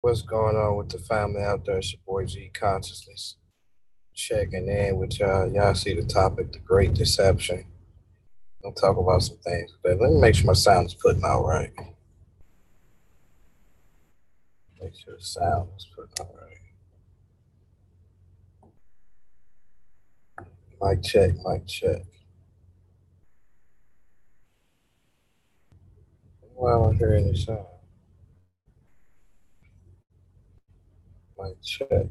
What's going on with the family out there? It's your boy G Consciousness checking in with y'all. Y'all see the topic, the great deception. We'll talk about some things today. Let me make sure my sound is putting out right. Make sure the sound is putting out right. Mic check, mic check. Why am I hearing any sound? Mic check.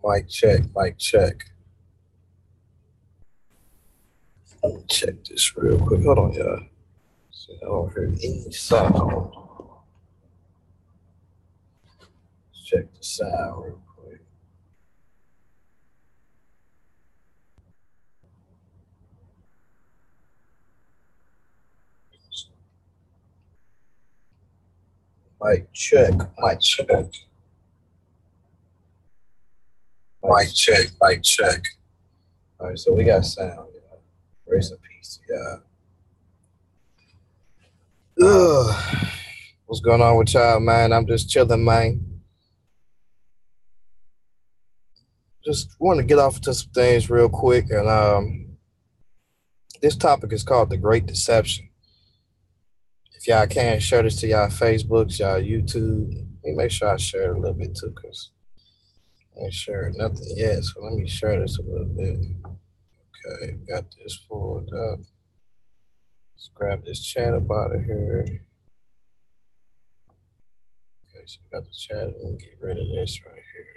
Mic check, mic check. Let me check this real quick. Hold on, y'all. See, I don't hear any sound. Let's check the sound real quick. Mic check, mic check. Mic check, mic check. All right, so we got sound. Yeah. Grace and peace to y'all. What's going on with y'all, man? I'm just chilling, man. Just want to get off to some things real quick, and this topic is called the Great Deception. If y'all can share this to y'all Facebooks, y'all YouTube, let me make sure I share it a little bit too, cause I ain't shared nothing yet. So let me share this a little bit. Okay, got this pulled up. Let's grab this chat up out of here. Okay, so we got the chat. Let me get rid of this right here.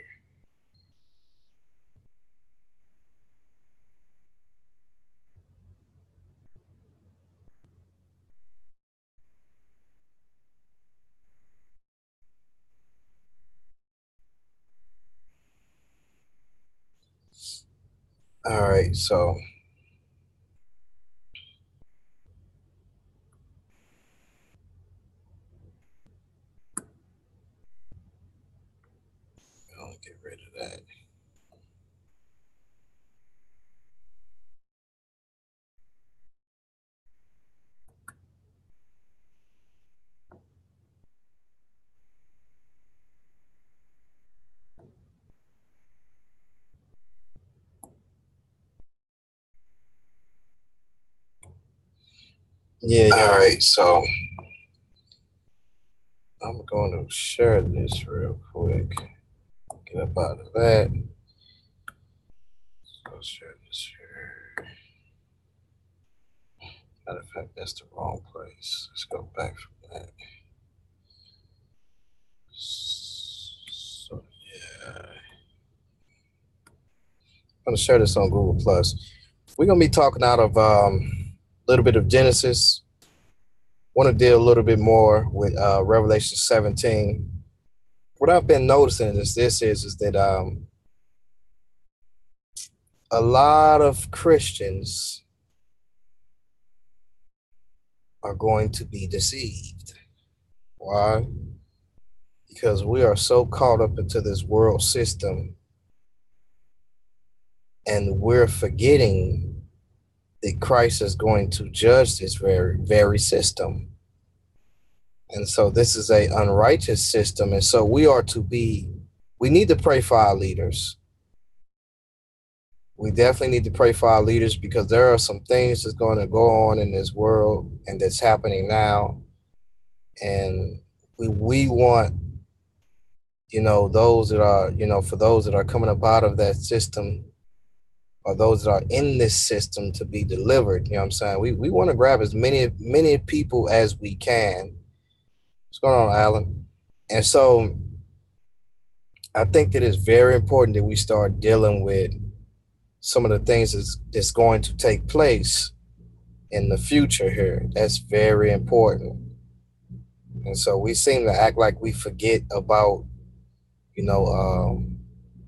All right, so I'll get rid of that. Yeah, yeah. All right, so I'm going to share this real quick. Get up out of that. I'll share this here. Matter of fact, that's the wrong place. Let's go back from that. So yeah, I'm gonna share this on Google Plus. We're gonna be talking out of a little bit of Genesis. Want to deal a little bit more with Revelation 17. What I've been noticing is that a lot of Christians are going to be deceived. Why? Because we are so caught up into this world system, and we're forgetting that Christ is going to judge this very system. And so this is a unrighteous system. And so we need to pray for our leaders. We definitely need to pray for our leaders, because there are some things that's going to go on in this world and that's happening now. And we want, those that are, for those that are coming up out of that system, or those that are in this system, to be delivered. You know what I'm saying? We want to grab as many people as we can. What's going on, Alan? And so I think that it's very important that we start dealing with some of the things that's going to take place in the future here. That's very important. And so we seem to act like we forget about, you know,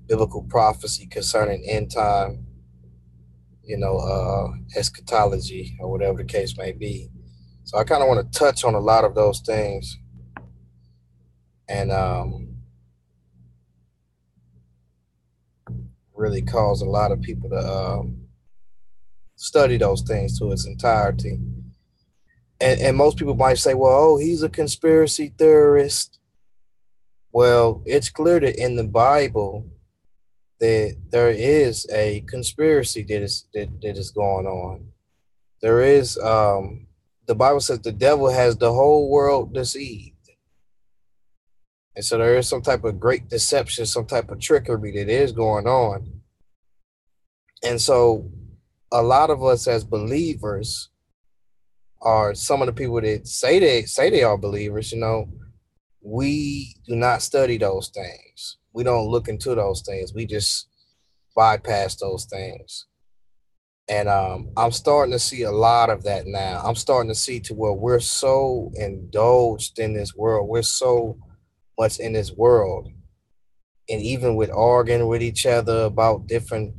biblical prophecy concerning end time, eschatology, or whatever the case may be. So I kind of want to touch on a lot of those things, and really cause a lot of people to study those things to its entirety. And most people might say, well, oh, he's a conspiracy theorist. Well, it's clear that in the Bible that there is a conspiracy that is going on. There is the Bible says the devil has the whole world deceived. And so there is some type of great deception, some type of trickery that is going on. And so a lot of us as believers are some of the people that say they are believers, you know, we do not study those things. We don't look into those things. We just bypass those things. And I'm starting to see a lot of that now. I'm starting to see to where we're so indulged in this world. We're so much in this world, and even with arguing with each other about different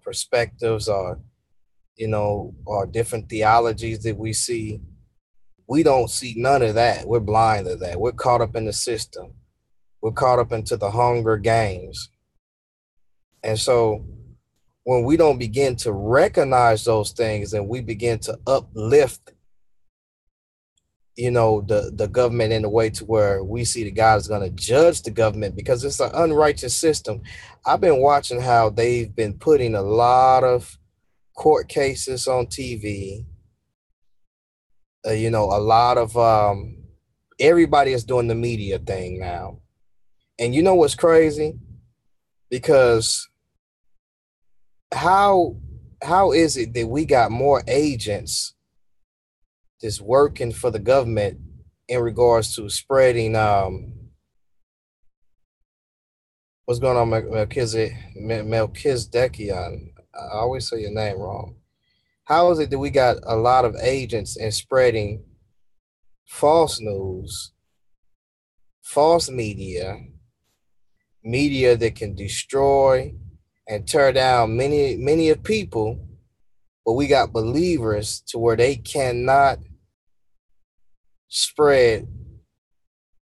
perspectives, or or different theologies that we see. We don't see none of that. We're blind to that. We're caught up in the system. We're caught up into the Hunger Games, and so when we don't begin to recognize those things and we begin to uplift, the government in a way to where we see that God is going to judge the government because it's an unrighteous system. I've been watching how they've been putting a lot of court cases on TV. A lot of everybody is doing the media thing now. And you know what's crazy? Because how is it that we got more agents that's working for the government in regards to spreading what's going on, Melchizedekian? I always say your name wrong. How is it that we got a lot of agents in spreading false news, false media that can destroy and tear down many of people, but we got believers to where they cannot spread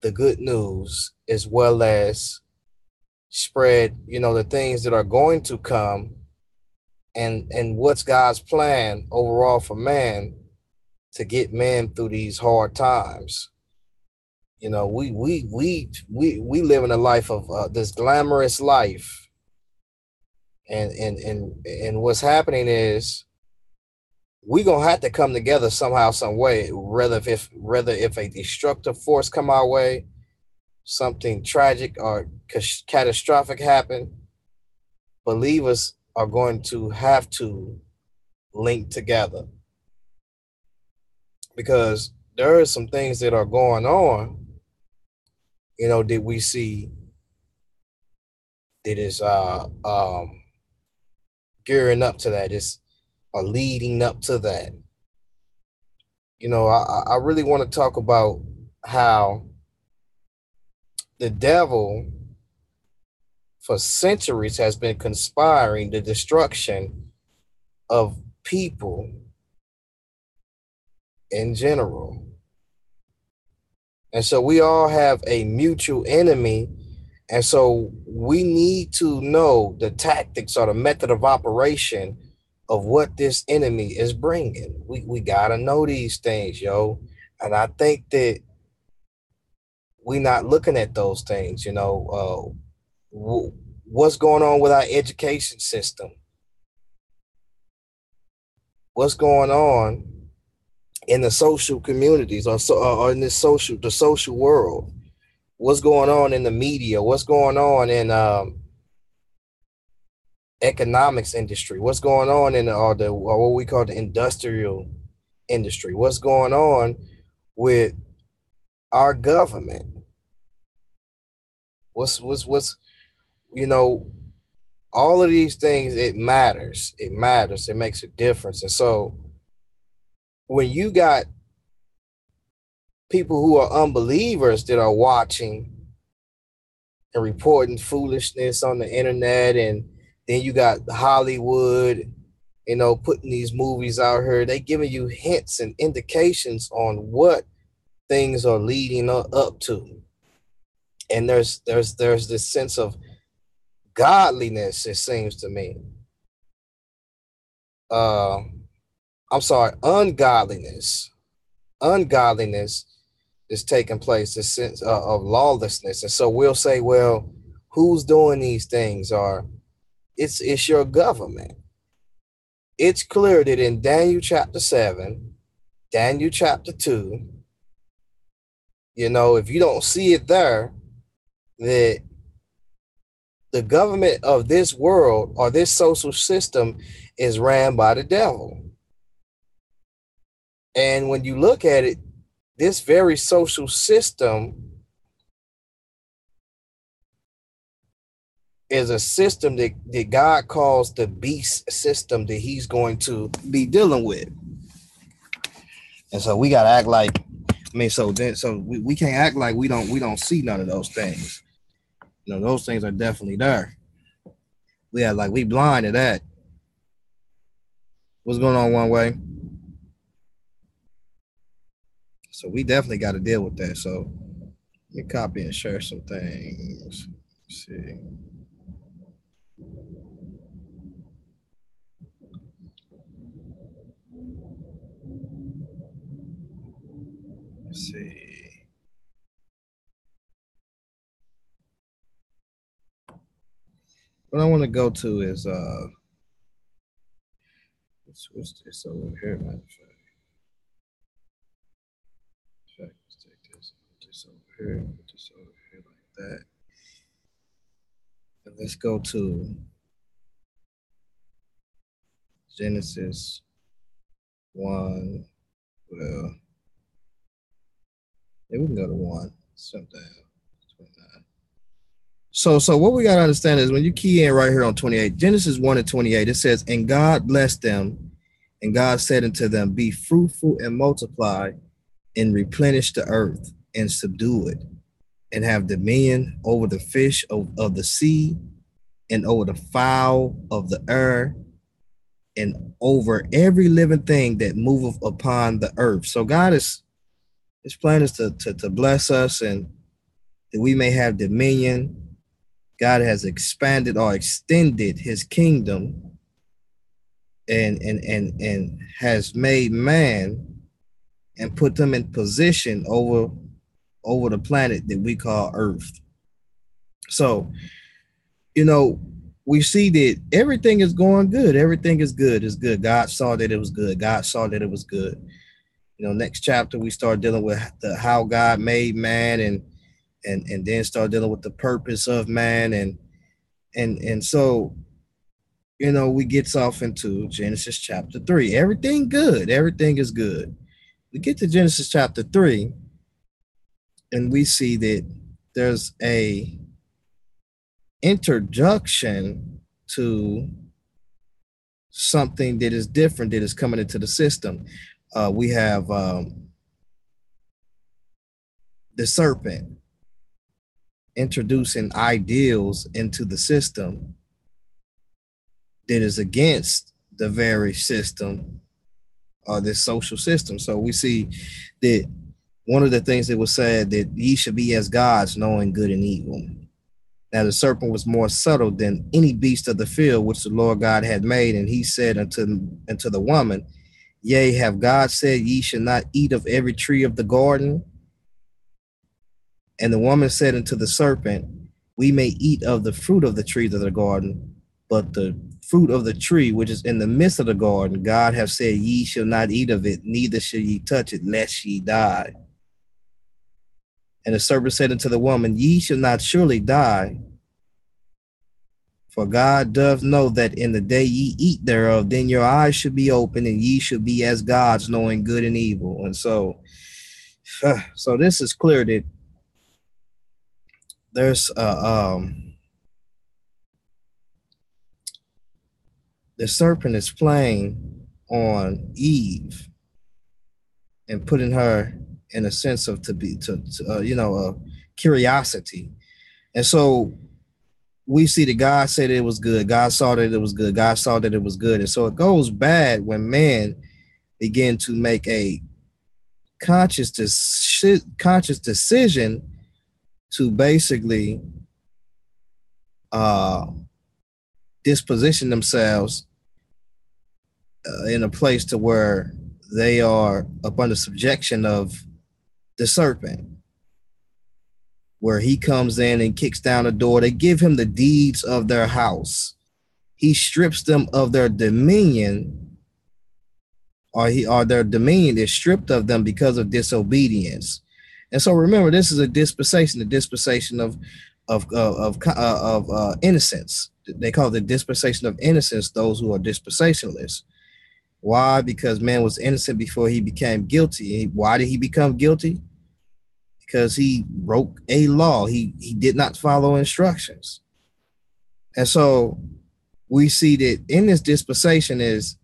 the good news as well as spread, the things that are going to come and what's God's plan overall for man to get man through these hard times. We live in a life of this glamorous life, and what's happening is we gonna have to come together somehow, some way. Rather if a destructive force come our way, something tragic or catastrophic happen, believers are going to have to link together because there are some things that are going on, that we see that is gearing up to that, is leading up to that. I really want to talk about how the devil for centuries has been conspiring the destruction of people in general. And so we all have a mutual enemy. And so we need to know the tactics or the method of operation of what this enemy is bringing. We got to know these things, yo. And I think that we're not looking at those things, what's going on with our education system? What's going on in the social communities or in the social world? What's going on in the media? What's going on in economics industry? What's going on in or what we call the industrial industry? What's going on with our government? What's all of these things, it matters. It matters. It makes a difference. And so when you got people who are unbelievers that are watching and reporting foolishness on the internet, and then you got Hollywood, putting these movies out here, they giving you hints and indications on what things are leading up to. And there's this sense of godliness, it seems to me. I'm sorry, ungodliness is taking place, the sense of lawlessness. And so we'll say, well, who's doing these things? Or it's your government. It's clear that in Daniel chapter 7, Daniel chapter 2, if you don't see it there, that the government of this world or this social system is ran by the devil. And when you look at it, this very social system is a system that God calls the beast system that he's going to be dealing with. And so we got to act like, so we can't act like we don't see none of those things. Those things are definitely there. We act like we blind to that. What's going on, One Way? So we definitely got to deal with that. So let me copy and share some things. Let's see. Let's see. What I want to go to is let's switch this over here, matter of fact. Let's take this, put this over here, put this over here like that. And let's go to Genesis 1. Well, yeah, we can go to 1. Something. 29. So what we got to understand is when you key in right here on 28, Genesis 1 and 28, it says, and God blessed them, and God said unto them, be fruitful and multiply, and replenish the earth, and subdue it, and have dominion over the fish of the sea, and over the fowl of the air, and over every living thing that moveth upon the earth. So God his plan is to bless us, and that we may have dominion. God has expanded or extended his kingdom, and has made man and put them in position over the planet that we call Earth. So, we see that everything is going good. Everything is good. It's good. God saw that it was good. God saw that it was good. Next chapter we start dealing with how God made man, and then start dealing with the purpose of man, and so we gets off into Genesis chapter 3. Everything good. Everything is good. We get to Genesis chapter 3, and we see that there's a introduction to something that is different that is coming into the system. We have the serpent introducing ideals into the system that is against the very system or this social system. So we see that one of the things that was said, that ye should be as gods, knowing good and evil. Now the serpent was more subtle than any beast of the field which the Lord God had made, and he said unto the woman, yea, have God said ye should not eat of every tree of the garden? And the woman said unto the serpent, we may eat of the fruit of the trees of the garden, but the fruit of the tree which is in the midst of the garden, God hath said, ye shall not eat of it, neither shall ye touch it, lest ye die. And the serpent said unto the woman, ye shall not surely die, for God doth know that in the day ye eat thereof, then your eyes should be open, and ye should be as gods, knowing good and evil. And so this is clear that there's the serpent is playing on Eve and putting her in a sense of curiosity. And so we see that God said it was good. God saw that it was good. God saw that it was good. And so it goes bad when man begin to make a conscious decision to basically disposition themselves in a place to where they are up under subjection of the serpent, where he comes in and kicks down the door. They give him the deeds of their house. He strips them of their dominion, or their dominion is stripped of them because of disobedience. And so remember, this is a dispensation, of innocence. They call it the dispensation of innocence, those who are dispensationalists. Why? Because man was innocent before he became guilty. Why did he become guilty? Because he broke a law. He did not follow instructions. And so we see that in this dispensation is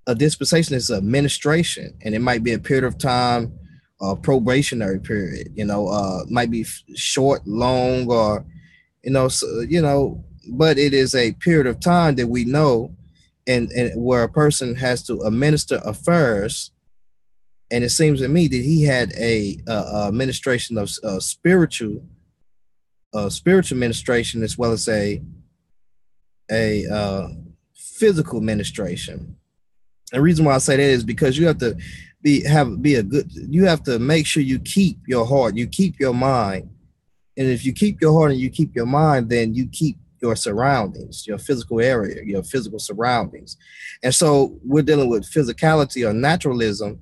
administration, and it might be a period of time, a probationary period, might be short, long, or, but it is a period of time that we know, and where a person has to administer affairs. And it seems to me that he had a administration of spiritual administration, as well as a physical administration. The reason why I say that is because you have to you have to make sure you keep your heart, you keep your mind. And if you keep your heart and you keep your mind, then you keep your surroundings, your physical area, your physical surroundings. And so we're dealing with physicality or naturalism,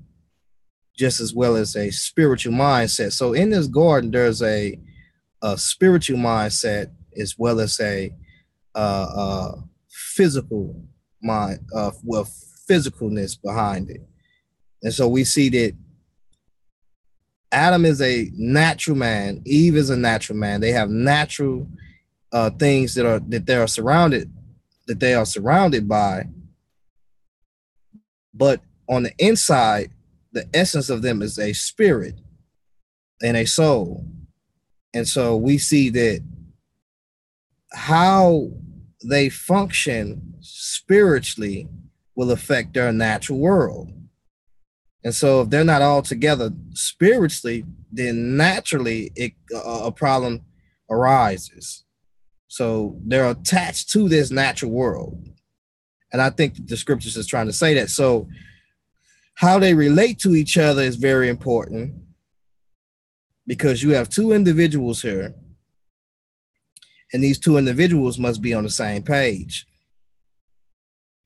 just as well as a spiritual mindset. So in this garden, there's a spiritual mindset, as well as a physical mind, physicalness behind it. And so we see that Adam is a natural man, Eve is a natural man. They have natural things that they are surrounded by. But on the inside, the essence of them is a spirit and a soul. And so we see that how they function spiritually will affect their natural world. And so if they're not all together spiritually, then naturally a problem arises. So they're attached to this natural world. And I think that the scriptures is trying to say that. So how they relate to each other is very important, because you have two individuals here, and these two individuals must be on the same page.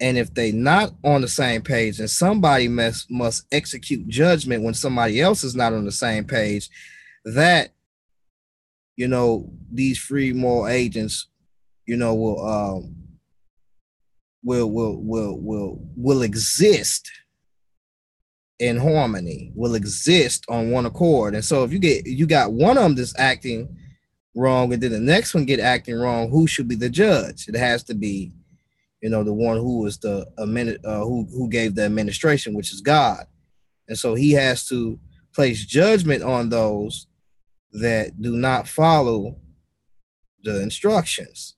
And if they not on the same page, and somebody must execute judgment when somebody else is not on the same page, that, these free moral agents, will exist in harmony, will exist on one accord. And so if you got one of them that's acting wrong, and then the next one get acting wrong, who should be the judge? It has to be, the one who was who gave the administration, which is God. And so he has to place judgment on those that do not follow the instructions.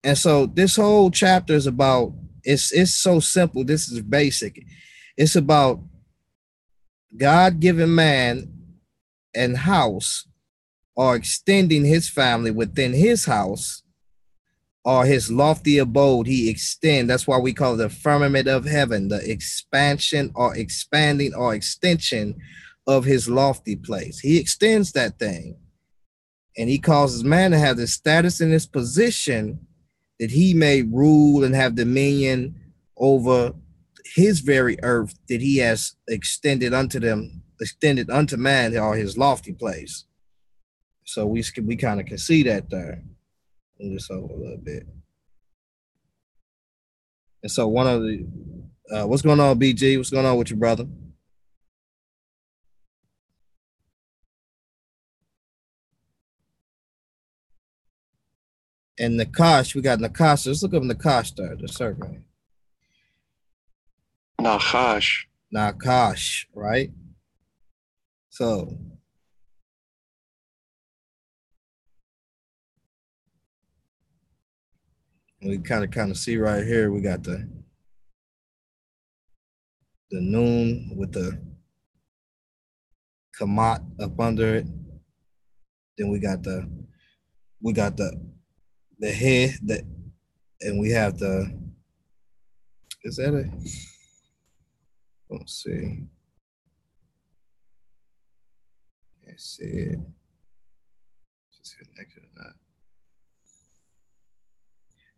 And so this whole chapter is about, it's so simple. This is basic. It's about God giving man and house, or extending his family within his house, or his lofty abode. He extend. That's why we call it the firmament of heaven, the expansion or expanding or extension of his lofty place. He extends that thing, and he causes man to have the status in his position that he may rule and have dominion over his very earth that he has extended unto man, or his lofty place. So we kind of can see that there. Just over a little bit. And so one of the what's going on, BG? What's going on with you, brother? And Nakash, we got Nakash. Let's look up Nakash there, the servant. Nakash, right? So we kind of see right here, we got the noon with the kamat up under it. Then we got the head, and we have the Is that a? Let's see. Let's see it. Just connected or not.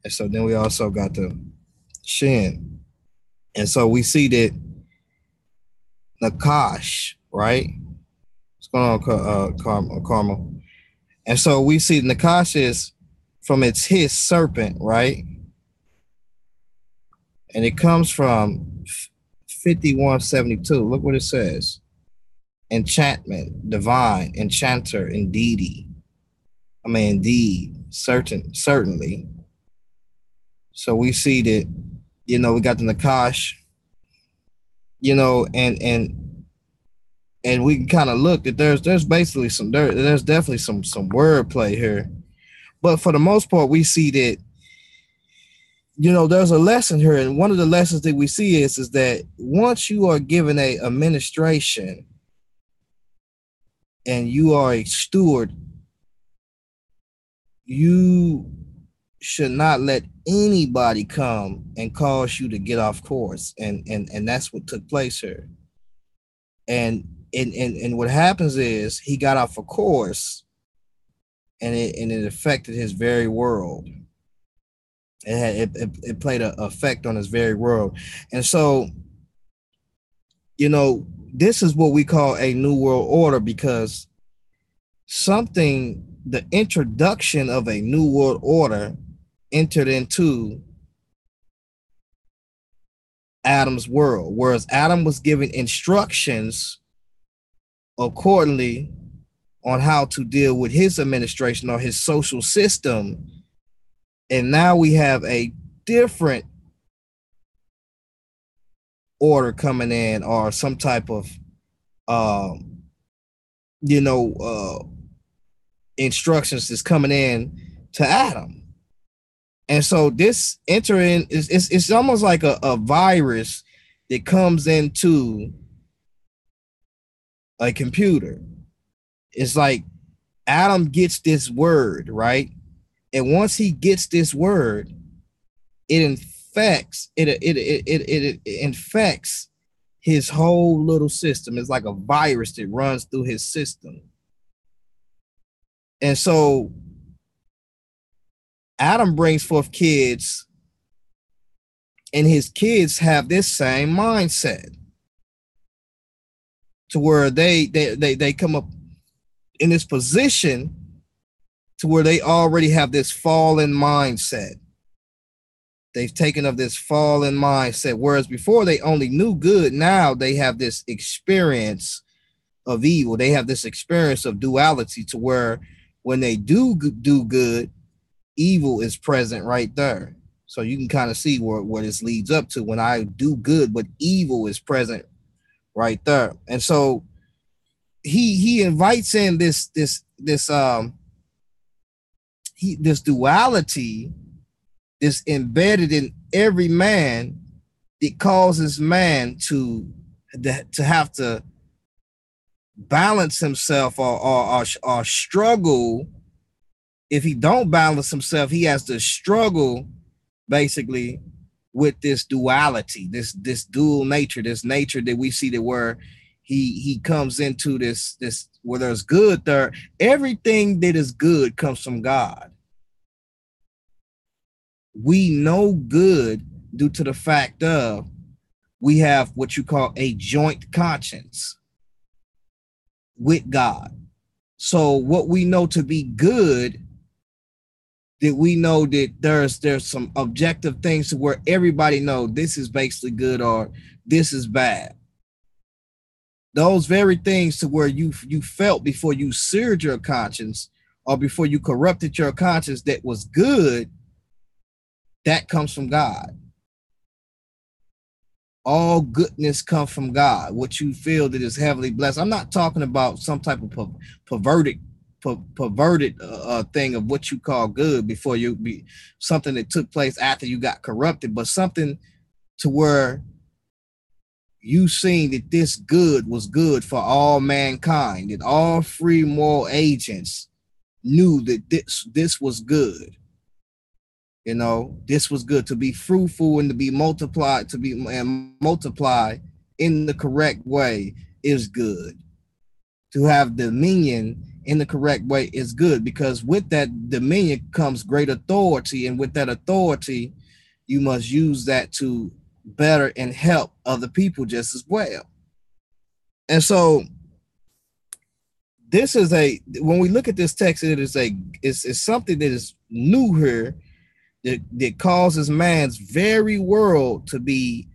And so then we also got the Shin. And so we see that Nakash, right? What's going on, Carmel? And so we see Nakash is from its his serpent, right? And it comes from 5172. Look what it says. Enchantment, divine, enchanter, indeedy. I mean, indeed, certainly. So we see that, we got the Nakash, and we can kind of look that there's basically there's definitely some wordplay here, but for the most part, we see that there's a lesson here, and one of the lessons that we see is that once you are given a administration and you are a steward, you should not let anybody come and cause you to get off course, and that's what took place here. And what happens is he got off a course, and it affected his very world. It played an effect on his very world, and so this is what we call a new world order, because the introduction of a new world order entered into Adam's world, whereas Adam was given instructions accordingly on how to deal with his administration or his social system. And now we have a different order coming in, or some type of, instructions that's coming in to Adam. And so this entering it's almost like a virus that comes into a computer. It's like Adam gets this word, right? And once he gets this word, it infects his whole little system. It's like a virus that runs through his system. And so Adam brings forth kids, and his kids have this same mindset, to where they come up in this position to where they already have this fallen mindset. They've taken of this fallen mindset, whereas before they only knew good. Now they have this experience of evil. They have this experience of duality, to where when they do good, evil is present right there. So you can kind of see where this leads up to. When I do good, but evil is present right there. And so he invites in this duality is embedded in every man, that causes man to have to balance himself, or struggle. If he don't balance himself, he has to struggle basically with this duality, this dual nature, this nature that we see, that where he comes into this where there's good there. Everything that is good comes from God. We know good due to the fact of we have what you call a joint conscience with God. So what we know to be good, that we know that there's some objective things to where everybody know this is basically good or this is bad. Those very things to where you felt before you seared your conscience, or before you corrupted your conscience, that was good, that comes from God. All goodness comes from God. What you feel that is heavily blessed. I'm not talking about some type of perverted thing of what you call good before you be something that took place after you got corrupted, but something to where you seen that this good was good for all mankind, that all free moral agents knew that this was good. You know, this was good to be fruitful and to be multiplied, to be and multiply in the correct way is good. To have dominion in the correct way is good, because with that dominion comes great authority, and with that authority, you must use that to better and help other people just as well. And so this is a when we look at this text, it is it's something that is new here that causes man's very world to be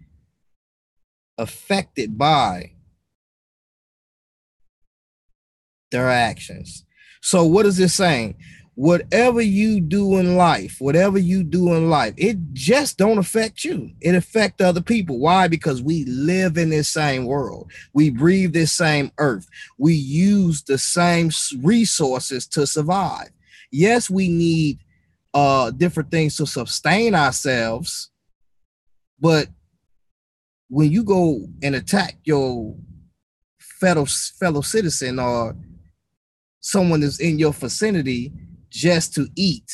affected by their actions. So what is this saying? Whatever you do in life, it just don't affect you. It affects other people. Why? Because we live in this same world. We breathe this same earth. We use the same resources to survive. Yes, we need different things to sustain ourselves, but when you go and attack your fellow citizen or someone that's in your vicinity just to eat,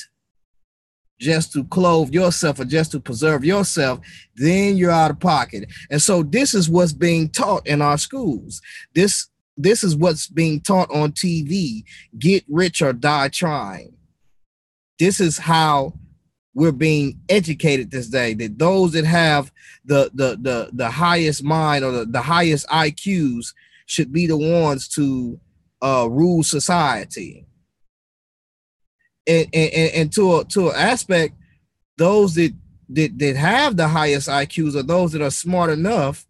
just to clothe yourself, or just to preserve yourself, then you're out of pocket. And so this is what's being taught in our schools. This is what's being taught on TV. Get rich or die trying. This is how we're being educated this day, that those that have the highest mind, or the highest IQs should be the ones to rule society. And to an aspect, those that have the highest IQs, or those that are smart enough,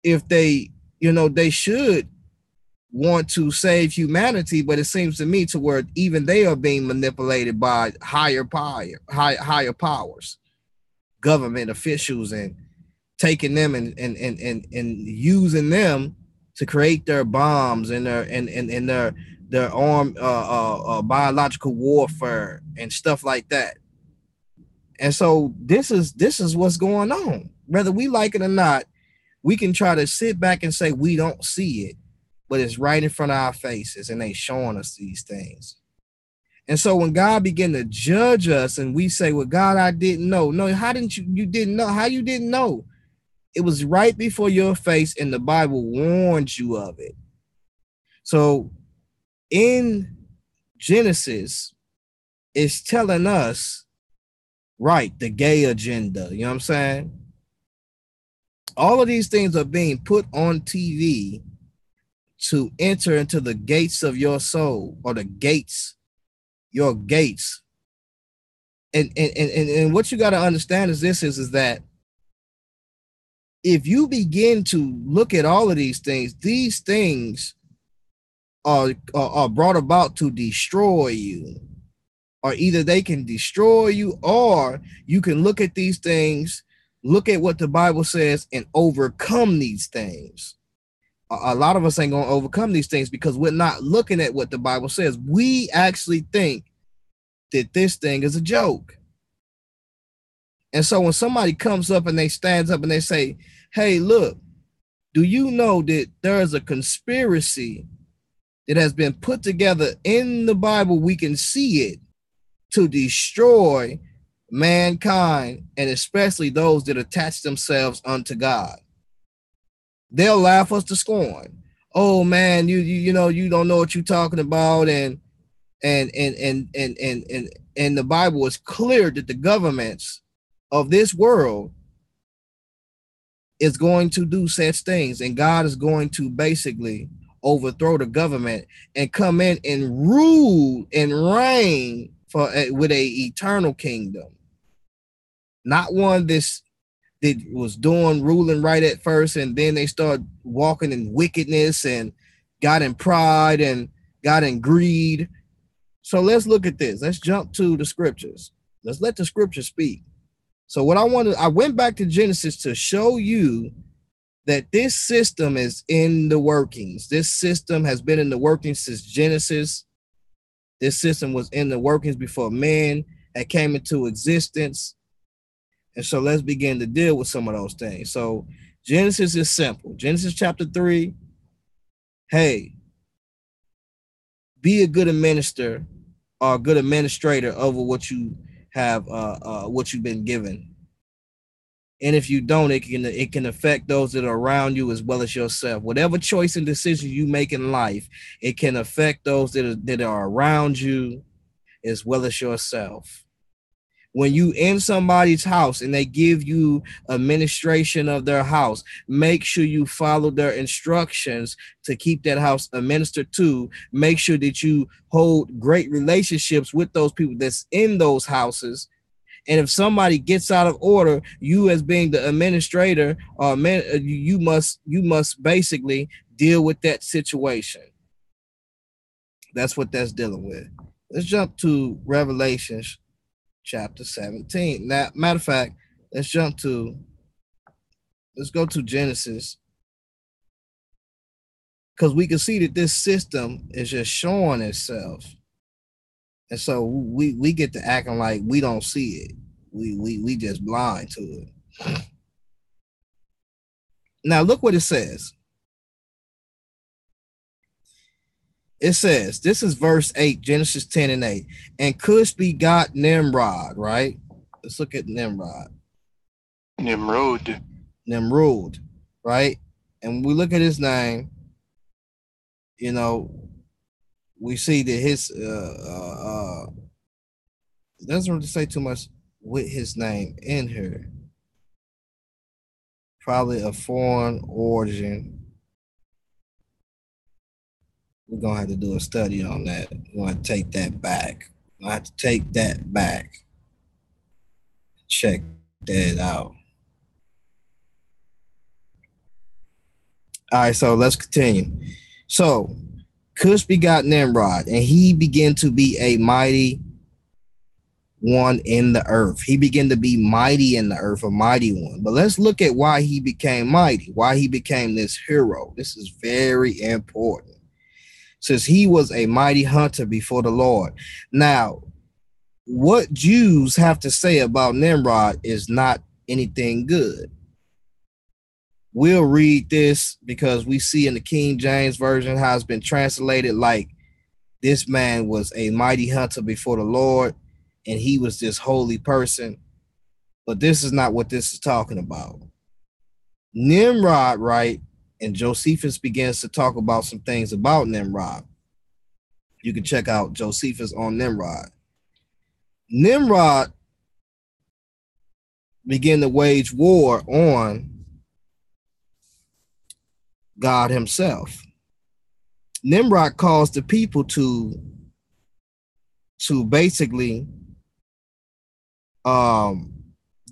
if they, they should want to save humanity, but it seems to me to where even they are being manipulated by higher powers, government officials, and taking them and using them to create their bombs and their armed biological warfare and stuff like that. And so this is what's going on. Whether we like it or not, we can try to sit back and say we don't see it, but it's right in front of our faces, and they showing us these things. And so when God began to judge us, and we say, well, God, I didn't know. No, how didn't you didn't know? How you didn't know? It was right before your face, and the Bible warns you of it. So in Genesis, it's telling us, right, the gay agenda. You know what I'm saying? All of these things are being put on TV to enter into the gates of your soul, or the gates, your gates. And what you got to understand is this is that if you begin to look at all of these things are brought about to destroy you, or either they can destroy you, or you can look at these things, look at what the Bible says, and overcome these things. A lot of us ain't going to overcome these things because we're not looking at what the Bible says. We actually think that this thing is a joke. And so when somebody comes up and they stands up and they say, hey, look, do you know that there is a conspiracy that has been put together in the Bible? We can see it, to destroy mankind, and especially those that attach themselves unto God. They'll laugh us to scorn. Oh man, you know, you don't know what you're talking about, and the Bible is clear that the governments of this world is going to do such things, and God is going to basically overthrow the government and come in and rule and reign with a eternal kingdom, not one that was ruling right at first, and then they start walking in wickedness and got in pride and got in greed. So let's look at this. Let's jump to the scriptures. Let's let the scripture speak. So I went back to Genesis to show you that this system is in the workings. This system has been in the workings since Genesis. This system was in the workings before man had came into existence. And so let's begin to deal with some of those things. So Genesis is simple. Genesis chapter 3. Hey, be a good administrator over what you have what you've been given. And if you don't, it can affect those that are around you as well as yourself. Whatever choice and decision you make in life, it can affect those that are around you as well as yourself. When you in somebody's house and they give you administration of their house, make sure you follow their instructions to keep that house administered to. Make sure that you hold great relationships with those people that's in those houses. And if somebody gets out of order, you as being the administrator, you must basically deal with that situation. That's what that's dealing with. Let's jump to Revelations chapter 17. Now, matter of fact, let's go to Genesis, because we can see that this system is just showing itself. And so we get to acting like we don't see it. We just blind to it. Now look what it says. It says, this is verse 8, Genesis 10 and 8. And Cush begot Nimrod, right? Let's look at Nimrod. Nimrod, right? And we look at his name, you know, we see that his doesn't really say too much with his name in here. Probably a foreign origin. We're gonna have to do a study on that. We're gonna take that back. I have to take that back. Check that out. All right, so let's continue. So Cush begot Nimrod, and he began to be a mighty one in the earth. He began to be mighty in the earth, a mighty one. But let's look at why he became mighty, why he became this hero. This is very important. Says he was a mighty hunter before the Lord. Now, what Jews have to say about Nimrod is not anything good. We'll read this because we see in the King James Version how it's been translated like this man was a mighty hunter before the Lord and he was this holy person. But this is not what this is talking about. Nimrod, right? And Josephus begins to talk about some things about Nimrod. You can check out Josephus on Nimrod. Nimrod began to wage war on God himself. Nimrod caused the people to basically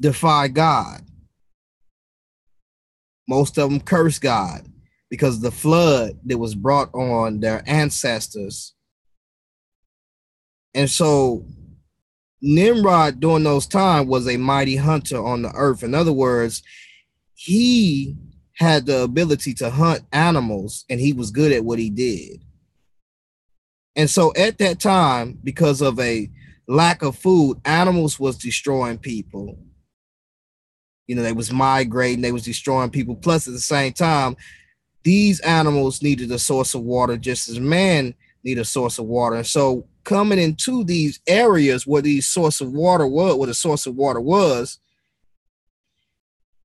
defy God. Most of them cursed God because of the flood that was brought on their ancestors. And so Nimrod during those times was a mighty hunter on the earth. In other words, he had the ability to hunt animals and he was good at what he did. And so at that time, because of a lack of food, animals was destroying people. You know, they was migrating, they was destroying people. Plus, at the same time, these animals needed a source of water just as man needed a source of water. And so coming into these areas where the source of water was,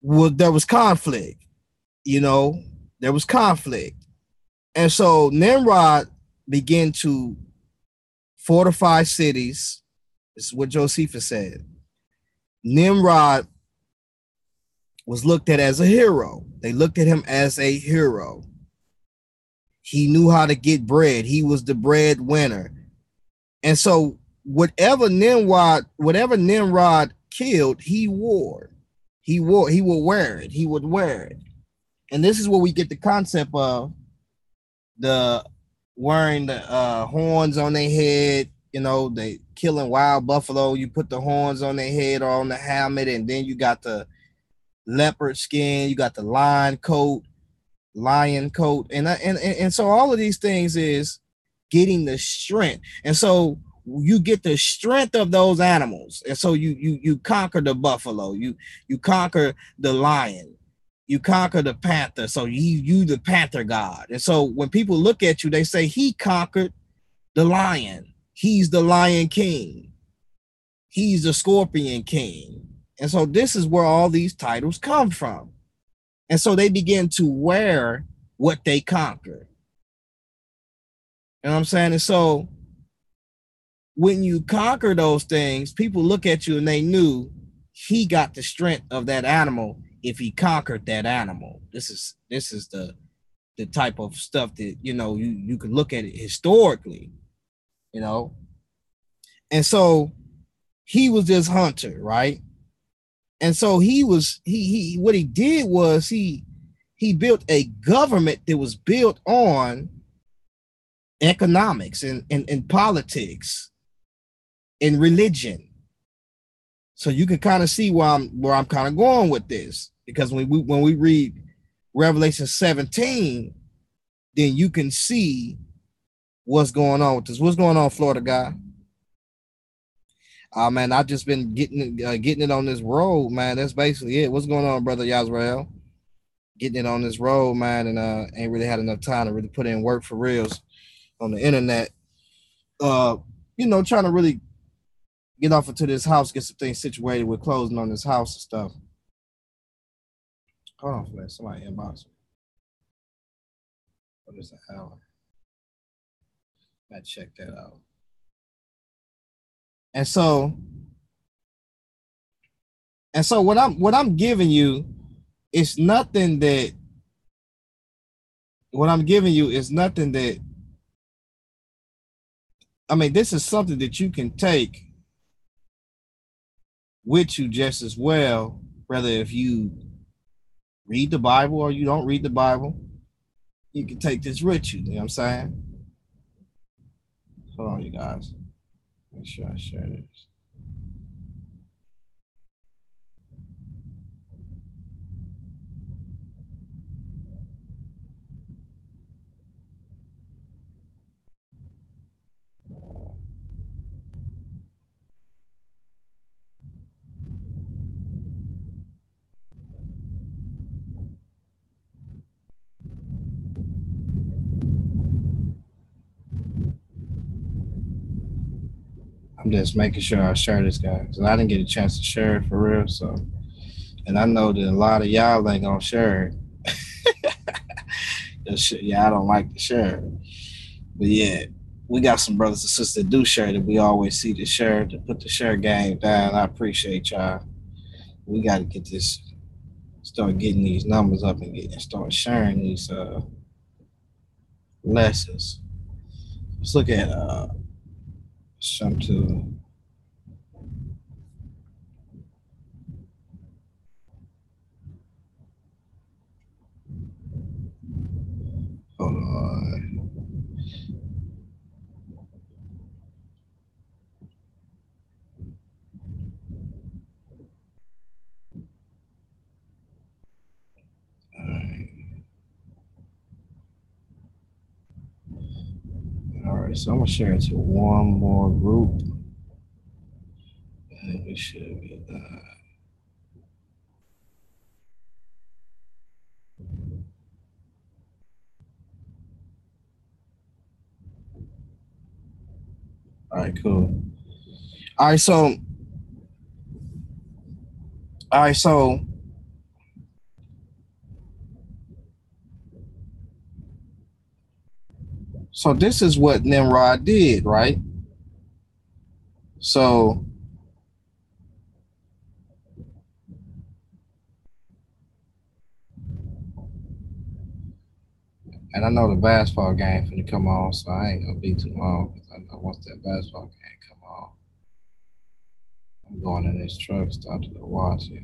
there was conflict. You know, there was conflict. And so Nimrod began to fortify cities. This is what Josephus said. Nimrod was looked at as a hero. They looked at him as a hero. He knew how to get bread. He was the breadwinner. And so whatever Nimrod killed, he wore. He would wear it. He would wear it. And this is where we get the concept of the wearing the horns on their head. You know, they killing wild buffalo. You put the horns on their head or on the helmet, and then you got the leopard skin, you got the lion coat, and so all of these things is getting the strength. And so you get the strength of those animals. And so you conquer the buffalo, you conquer the lion, you conquer the panther. So you the panther god. And so when people look at you, they say he conquered the lion. He's the Lion King. he's the Scorpion King. And so this is where all these titles come from. And so they begin to wear what they conquer. You know what I'm saying? And so when you conquer those things, people look at you and they knew he got the strength of that animal if he conquered that animal. This is the type of stuff that, you know, you could look at it historically, you know. And so he was this hunter, right? And so he what he did was he built a government that was built on economics and politics and religion. So you can kind of see where I'm kind of going with this, because when we read Revelation 17, then you can see what's going on with this. What's going on, Florida guy? Man, I've just been getting it on this road, man. That's basically it. What's going on, brother Yazrael? Getting it on this road, man, and ain't really had enough time to really put in work for reals on the internet. You know, trying to really get off into this house, get some things situated with closing on this house and stuff. Hold on, man. Somebody inbox me. What is the hour? I check that out. And so what I'm giving you is nothing that I mean, this is something that you can take with you just as well, whether if you read the Bible or you don't read the Bible. You can take this with you. You know what I'm saying? Hold on, you guys. Make sure I share this. I'm just making sure I share this, guy, because I didn't get a chance to share it for real. So, and I know that a lot of y'all ain't gonna share it. Yeah, I don't like to share it. But yeah, we got some brothers and sisters that do share that we always see to share, to put the share game down. I appreciate y'all. We got to get this, start getting these numbers up and start sharing these lessons. Let's look at some to. Hold on. All right, so I'm gonna share it to one more group, and we should be done. All right, cool. All right, so so this is what Nimrod did, right? So and I know the basketball game finna come on, so I ain't gonna be too long. I know once that basketball game come on, I'm going in this truck, start to watch it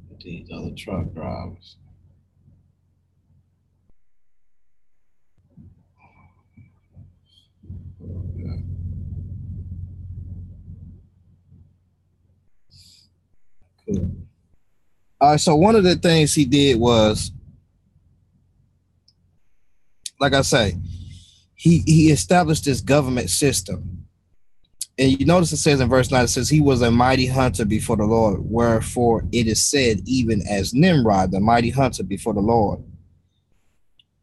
with these other truck drivers. Cool. All right, so one of the things he did was, like I say, he established this government system. And you notice it says in verse 9, it says, he was a mighty hunter before the Lord, wherefore it is said, even as Nimrod, the mighty hunter before the Lord.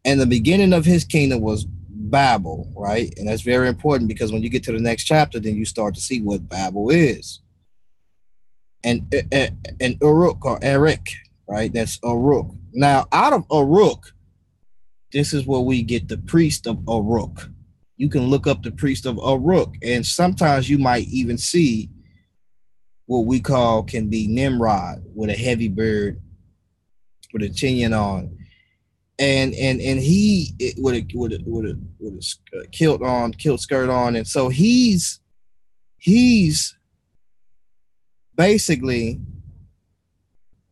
And the beginning of his kingdom was Babel, right? And that's very important because when you get to the next chapter, then you start to see what Babel is. And Uruk or Eric, right? That's Uruk. Now, out of Uruk, this is where we get the priest of Uruk. You can look up the priest of Uruk, and sometimes you might even see what we call can be Nimrod with a heavy beard, with a chinion on, and he with a kilt skirt on, and so he's basically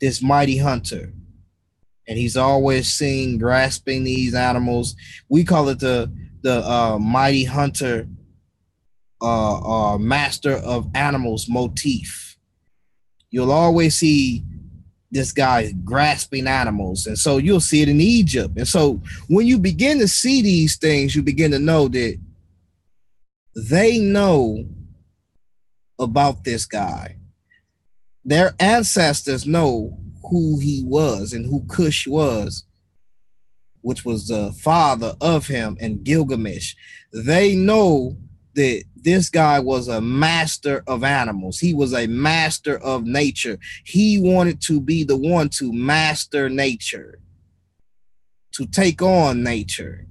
this mighty hunter, and he's always seen grasping these animals. We call it the mighty hunter, master of animals motif. You'll always see this guy grasping animals, and so you'll see it in Egypt. And so when you begin to see these things, you begin to know that they know about this guy. Their ancestors know who he was and who Cush was, which was the father of him and Gilgamesh. They know that this guy was a master of animals. He was a master of nature. He wanted to be the one to master nature, to take on nature.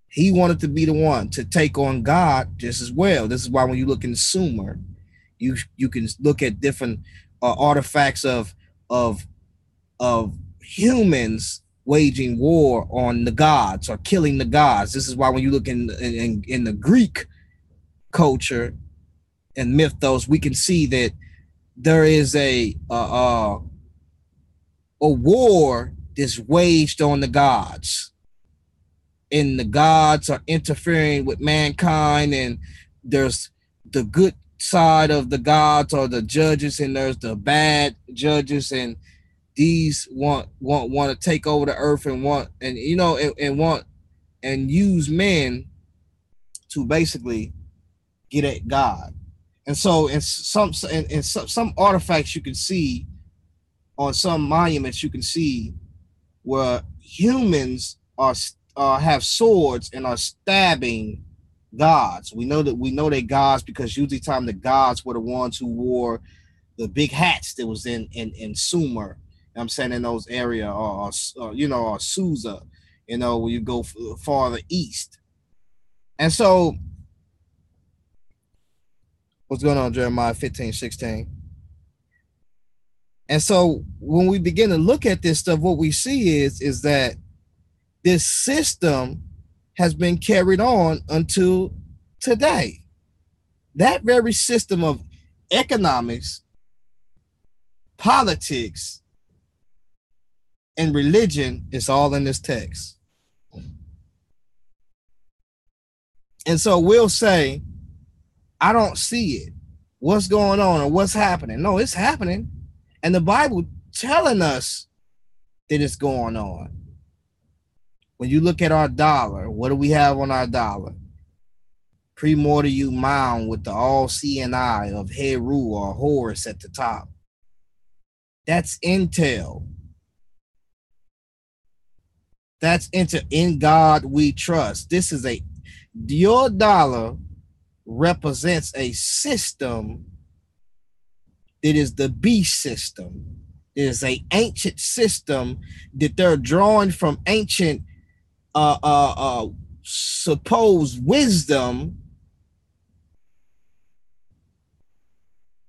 He wanted to be the one to take on God just as well. This is why when you look in Sumer, you can look at different artifacts of humans waging war on the gods or killing the gods. This is why when you look in the Greek culture and mythos, we can see that there is a war that's waged on the gods, and the gods are interfering with mankind, and there's the good side of the gods or the judges, and there's the bad judges, and these want to take over the earth and want and use men to basically get at God. And so in some artifacts you can see, on some monuments you can see where humans are have swords and are stabbing gods. We know they gods because usually time the gods were the ones who wore the big hats that was in Sumer. I'm saying in those areas, or Susa, when you go farther east. And so, what's going on, Jeremiah 15:16? And so, when we begin to look at this stuff, what we see is that this system has been carried on until today. That very system of economics, politics, and religion is all in this text. And so we'll say, I don't see it. What's going on or what's happening? No, it's happening. And the Bible telling us that it's going on. When you look at our dollar, what do we have on our dollar? Primordial mound with the all-seeing eye of Heru or Horus at the top. That's intel. That's in God we trust. This is your dollar represents a system that is the beast system. It is an ancient system that they're drawing from ancient supposed wisdom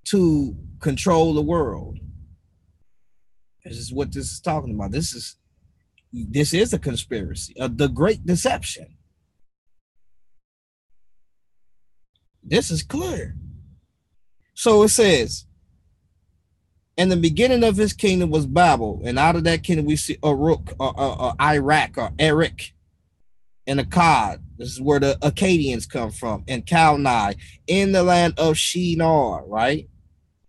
to control the world. This is what this is talking about. This is a conspiracy, the great deception. This is clear. So it says, in the beginning of his kingdom was Babel, and out of that kingdom we see Uruk, or Iraq, or Eric, and Akkad. This is where the Akkadians come from, and Kalni, in the land of Shinar, right?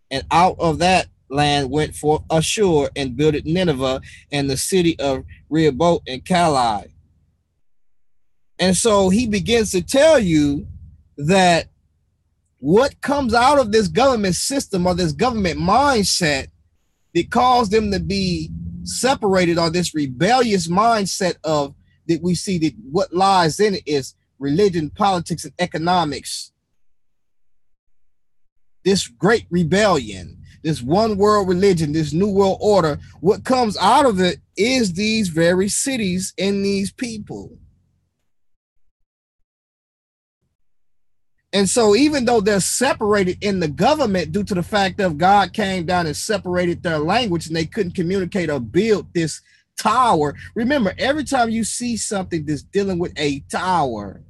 And out of that land went for Ashur and built Nineveh and the city of Rehoboth and Calai. And so he begins to tell you that what comes out of this government system or this government mindset that caused them to be separated, or this rebellious mindset of that we see that what lies in it is religion, politics, and economics. This great rebellion, this one world religion, this new world order, what comes out of it is these very cities and these people. And so even though they're separated in the government due to the fact of God came down and separated their language and they couldn't communicate or build this tower. Remember, every time you see something that's dealing with a tower,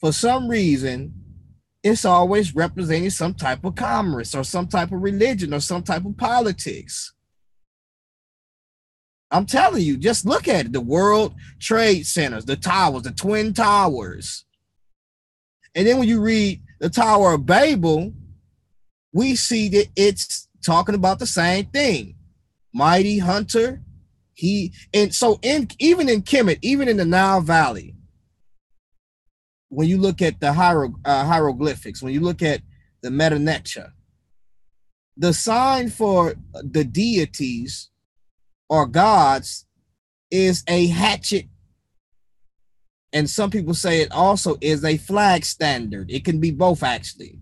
for some reason, it's always representing some type of commerce or some type of religion or some type of politics. I'm telling you, just look at it. The World Trade Centers, the towers, the Twin Towers. And then when you read the Tower of Babel, we see that it's talking about the same thing. Mighty hunter. Even in Kemet, even in the Nile Valley, when you look at the hieroglyphics, when you look at the Meta Netia, the sign for the deities or gods is a hatchet. And some people say it also is a flag standard. It can be both actually,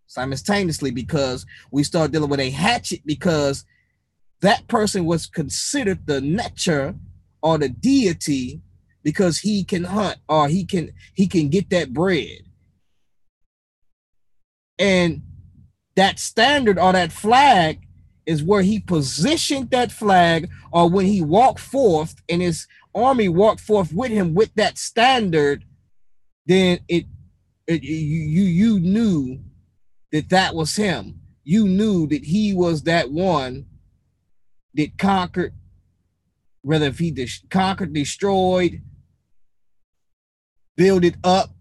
simultaneously, because we start dealing with a hatchet because that person was considered the Neter or the deity because he can hunt or he can get that bread. And that standard or that flag is where he positioned that flag, or when he walked forth and his army walked forth with him with that standard, then you knew that was him. You knew that he was that one that conquered, whether if he conquered, destroyed, built it up,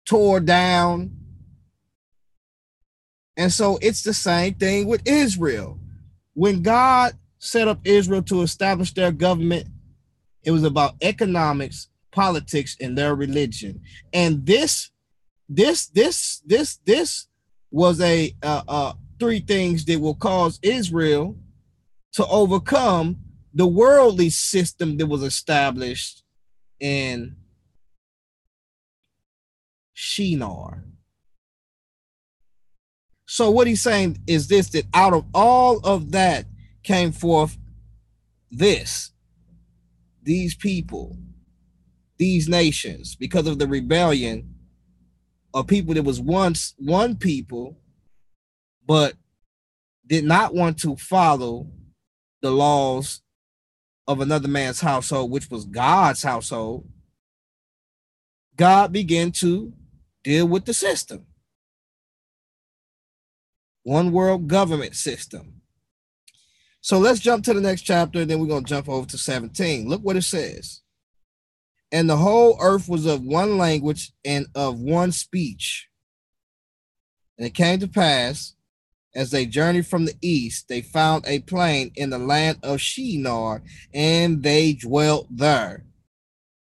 tore down. And so it's the same thing with Israel. When God set up Israel to establish their government, it was about economics, politics, and their religion. And this was a three things that will cause Israel to overcome the worldly system that was established in Shinar. So what he's saying is this, that out of all of that came forth these people, these nations, because of the rebellion of people that was once one people, but did not want to follow the laws of another man's household, which was God's household. God began to deal with the system. One world government system. So let's jump to the next chapter, and then we're going to jump over to 17. Look what it says. And the whole earth was of one language and of one speech. And it came to pass, as they journeyed from the east, they found a plain in the land of Shinar, and they dwelt there.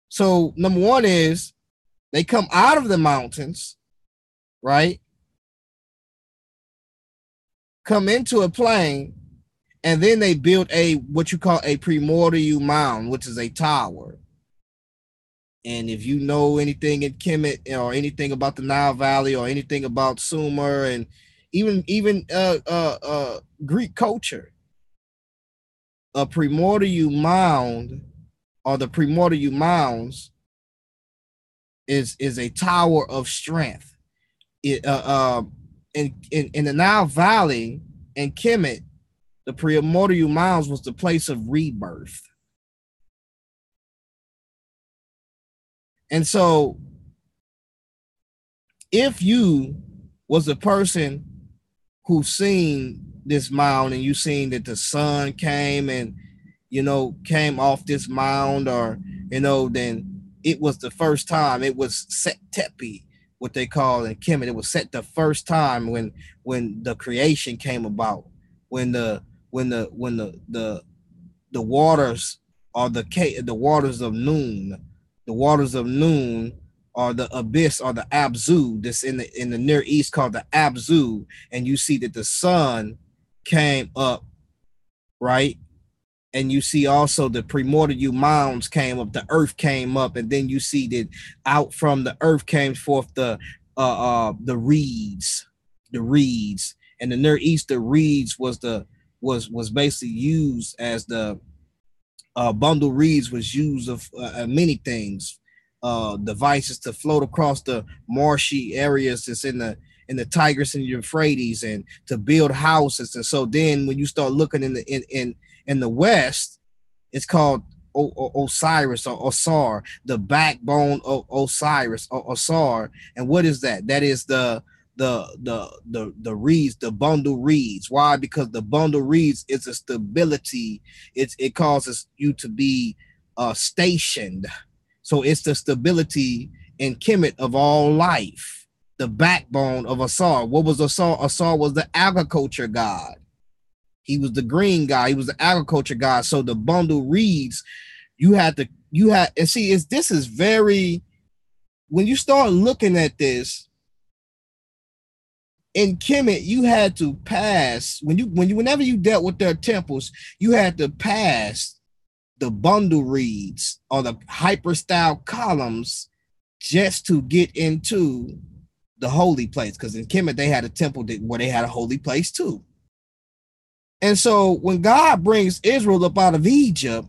So number one is they come out of the mountains, right? Come into a plain, and then they built what you call a primordial mound, which is a tower. And if you know anything in Kemet or anything about the Nile Valley or anything about Sumer and even Greek culture, a primordial mound or the primordial mounds is a tower of strength. In the Nile Valley and Kemet, the primordial mounds was the place of rebirth. And so if you was a person who seen this mound and you seen that the sun came and, came off this mound, or, then it was the first time. It was Set Tepi, what they call in Kemet. It was set the first time when the creation came about, when the waters are the waters of Nun. The waters of Nun are the abyss or the Abzu, that's in the Near East called the Abzu, and you see that the sun came up, right? and you see also the primordial mounds came up, the earth came up, and then you see that out from the earth came forth the reeds, and the Near East, the reeds was basically used as the bundle reeds was used of many things, devices to float across the marshy areas that's in the Tigris and Euphrates, and to build houses. And so then when you start looking in the West, it's called Osiris or Osar, the backbone of Osiris or Osar. And what is that? That is the reeds, the bundle reeds. Why? Because the bundle reeds is a stability. It causes you to be stationed. So it's the stability and Kemet of all life, the backbone of Asar. What was Asar? Asar was the agriculture god. He was the green guy. He was the agriculture god. So the bundle reeds, and see, this is very, when you start looking at this, in Kemet, you had to pass whenever you dealt with their temples, you had to pass the bundle reeds or the hyperstyle columns just to get into the holy place. Because in Kemet, they had a temple where they had a holy place too. And so when God brings Israel up out of Egypt,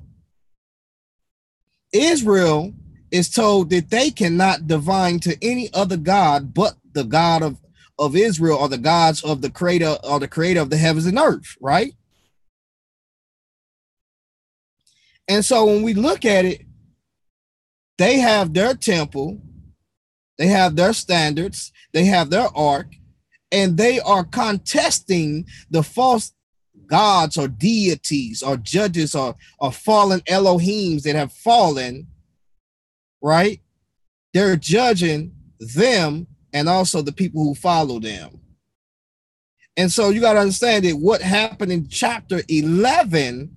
Israel is told that they cannot divine to any other god but the God of Israel, or the gods of the creator, or the creator of the heavens and earth, right? And so when we look at it, they have their temple, they have their standards, they have their ark, and they are contesting the false gods or deities or judges or fallen Elohims that have fallen, right? They're judging them and also the people who follow them. And so you got to understand that what happened in chapter 11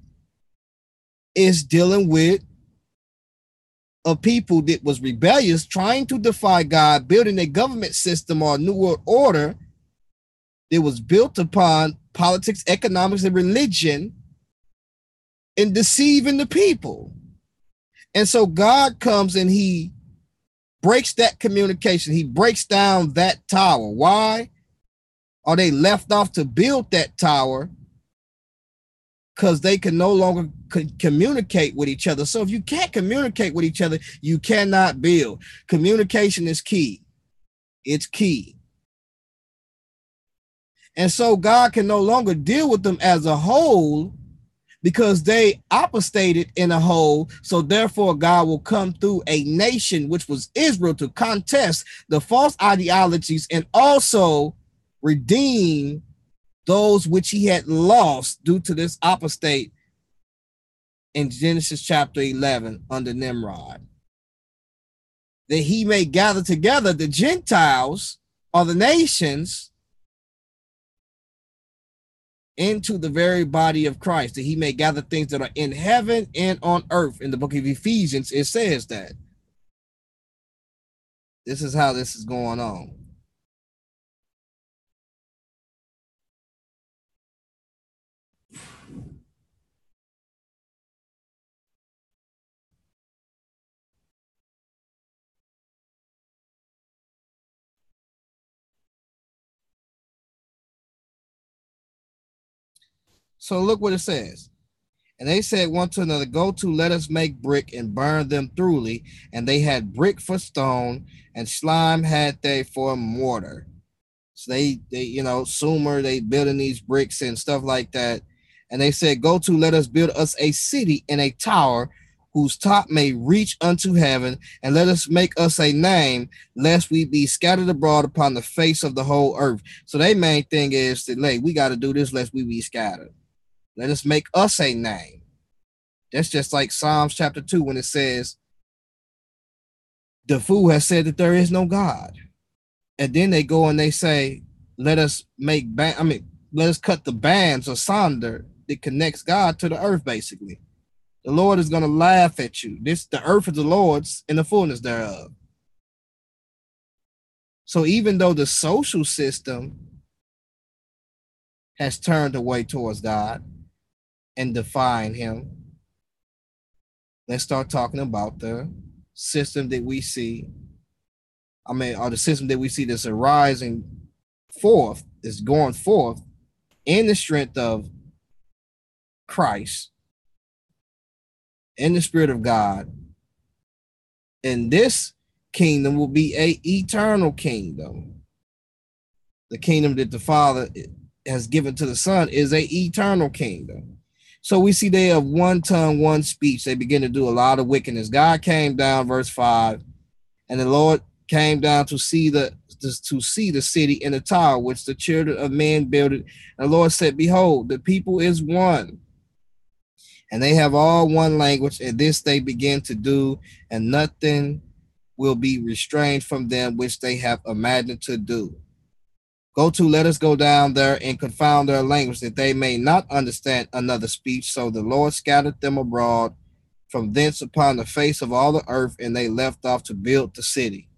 is dealing with a people that was rebellious, trying to defy God, building a government system or a new world order that was built upon politics, economics, and religion, and deceiving the people. And so God comes and he breaks that communication. He breaks down that tower. Why are they left off to build that tower? Because they can no longer communicate with each other. So if you can't communicate with each other, you cannot build. Communication is key. It's key. And so God can no longer deal with them as a whole because they apostated in a whole. So therefore, God will come through a nation, which was Israel, to contest the false ideologies and also redeem those which he had lost due to this apostate in Genesis chapter 11 under Nimrod. That he may gather together the Gentiles or the nations into the very body of Christ, that he may gather things that are in heaven and on earth. In the book of Ephesians, it says that. This is how this is going on. So look what it says. And they said one to another, go to, let us make brick and burn them thoroughly. And they had brick for stone, and slime had they for mortar. So they Sumer, they building these bricks and stuff like that. And they said, go to, let us build us a city and a tower whose top may reach unto heaven, and let us make us a name, lest we be scattered abroad upon the face of the whole earth. So their main thing is that, like, we got to do this lest we be scattered. Let us make us a name. That's just like Psalms chapter 2 when it says, the fool has said that there is no God. And then they go and they say, let us let us cut the bands asunder that connects God to the earth, basically. The Lord is going to laugh at you. The earth is the Lord's and the fullness thereof. So even though the social system has turned away towards God, and define him. Let's start talking about the system that we see. Or the system that we see that's arising forth, is going forth in the strength of Christ, in the Spirit of God. And this kingdom will be an eternal kingdom. The kingdom that the Father has given to the Son is an eternal kingdom. So we see they have one tongue, one speech. They begin to do a lot of wickedness. God came down, verse 5, and the Lord came down to see the city and the tower which the children of men builded. And the Lord said, behold, the people is one, and they have all one language, and this they begin to do, and nothing will be restrained from them which they have imagined to do. Let us go down there and confound their language, that they may not understand another speech. So the Lord scattered them abroad from thence upon the face of all the earth, and they left off to build the city.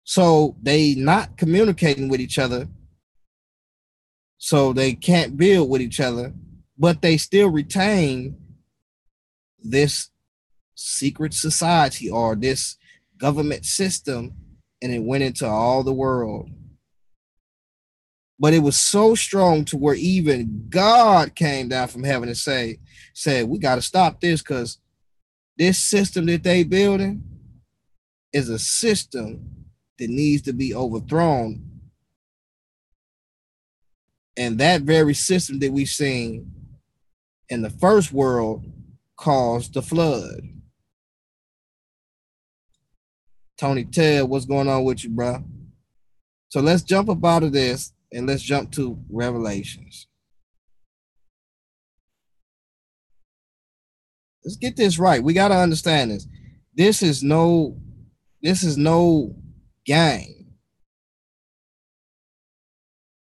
So they not communicating with each other, so they can't build with each other, but they still retain this secret society or this government system, and it went into all the world. But it was so strong to where even God came down from heaven and said, we got to stop this, because this system that they building is a system that needs to be overthrown. And that very system that we've seen in the first world caused the flood. Tony Ted, what's going on with you, bro? So let's jump up out of this and let's jump to Revelations. Let's get this right. We got to understand this. This is no game.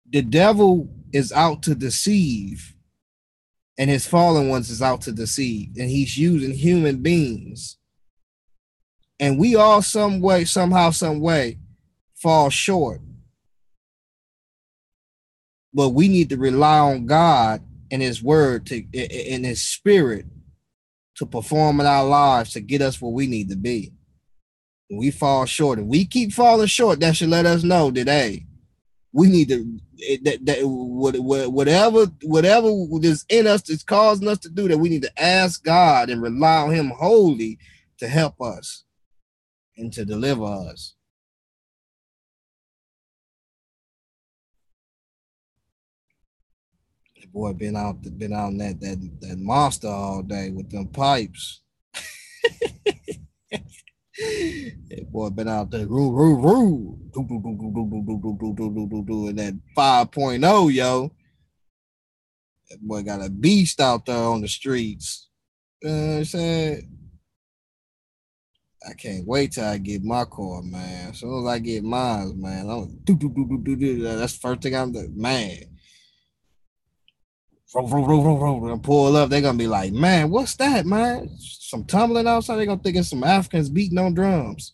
The devil is out to deceive, and his fallen ones is out to deceive, and he's using human beings. And we all some way fall short. But we need to rely on God and his word and his spirit to perform in our lives to get us where we need to be. When we fall short, and we keep falling short, that should let us know that, hey, we need to, whatever is in us that's causing us to do that, we need to ask God and rely on him wholly to help us and to deliver us. The boy been out that monster all day with them pipes. That boy been out there roo and that 5.0, yo. That boy got a beast out there on the streets. You know what I'm saying? I can't wait till I get my car, man. As soon as I get mine, man, that's the first thing I'm doing, man. I pull up, they're gonna be like, man, what's that, man? Some tumbling outside. They're gonna think it's some Africans beating on drums.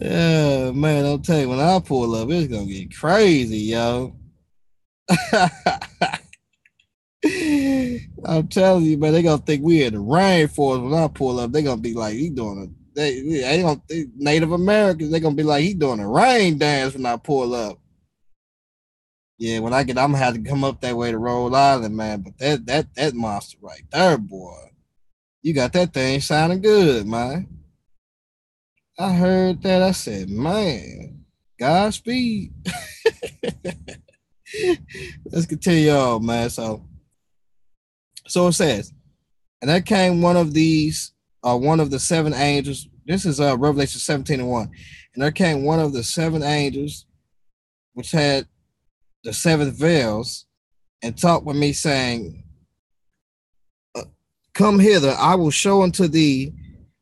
Yeah, man, I'll tell you, when I pull up, it's gonna get crazy, yo. I'm telling you, man, they gonna think we in the rainforest. When I pull up, they gonna be like, he doing Native Americans, they gonna be like, he doing a rain dance when I pull up. Yeah, when I'm gonna have to come up that way to Rhode Island, man. But that monster right there, boy, you got that thing sounding good, man. I heard that. I said, man, Godspeed. Let's continue on, man. So it says, and there came one of the seven angels. This is Revelation 17:1. And there came one of the seven angels, which had the seven veils, and talked with me, saying, come hither, I will show unto thee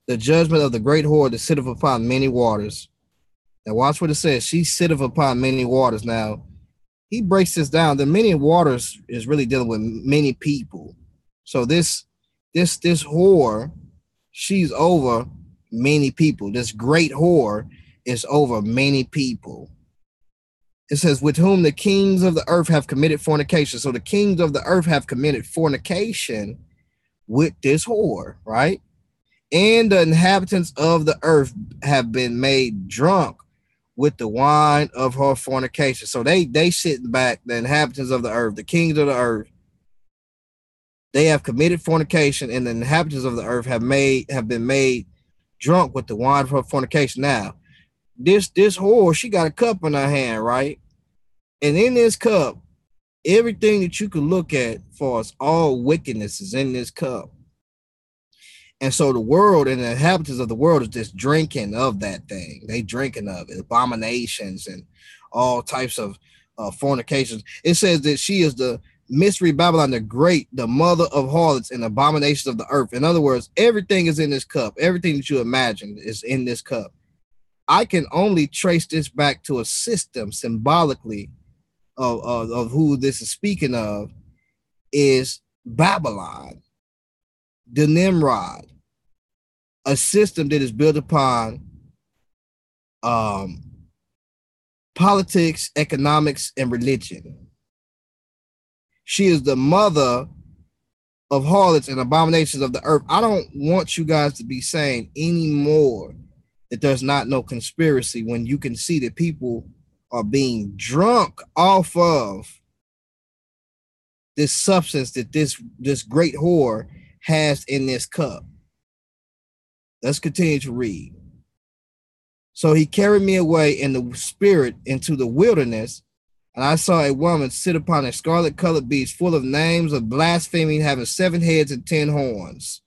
the judgment of the great whore that sitteth upon many waters. Now watch what it says. She sitteth upon many waters. Now, he breaks this down. The many waters is really dealing with many people. So this whore, she's over many people. This great whore is over many people. It says, with whom the kings of the earth have committed fornication. So the kings of the earth have committed fornication with this whore, right? And the inhabitants of the earth have been made drunk with the wine of her fornication. So they sitting back, the inhabitants of the earth, the kings of the earth, they have committed fornication, and the inhabitants of the earth have been made drunk with the wine of her fornication. Now, this whore, she got a cup in her hand, right? And in this cup, everything that you can look at for us, all wickedness is in this cup. And so the world and the inhabitants of the world is just drinking of that thing. They drinking of it, abominations and all types of fornications. It says that she is the mystery Babylon the Great, the mother of harlots and abominations of the earth. In other words, everything is in this cup. Everything that you imagine is in this cup. I can only trace this back to a system symbolically of who this is speaking of is Babylon, the Nimrod, a system that is built upon politics, economics, and religion. She is the mother of harlots and abominations of the earth. I don't want you guys to be saying anymore that there's not no conspiracy when you can see that people are being drunk off of this substance that this great whore has in this cup. Let's continue to read. So he carried me away in the spirit into the wilderness, and I saw a woman sit upon a scarlet colored beast full of names of blasphemy, having 7 heads and 10 horns.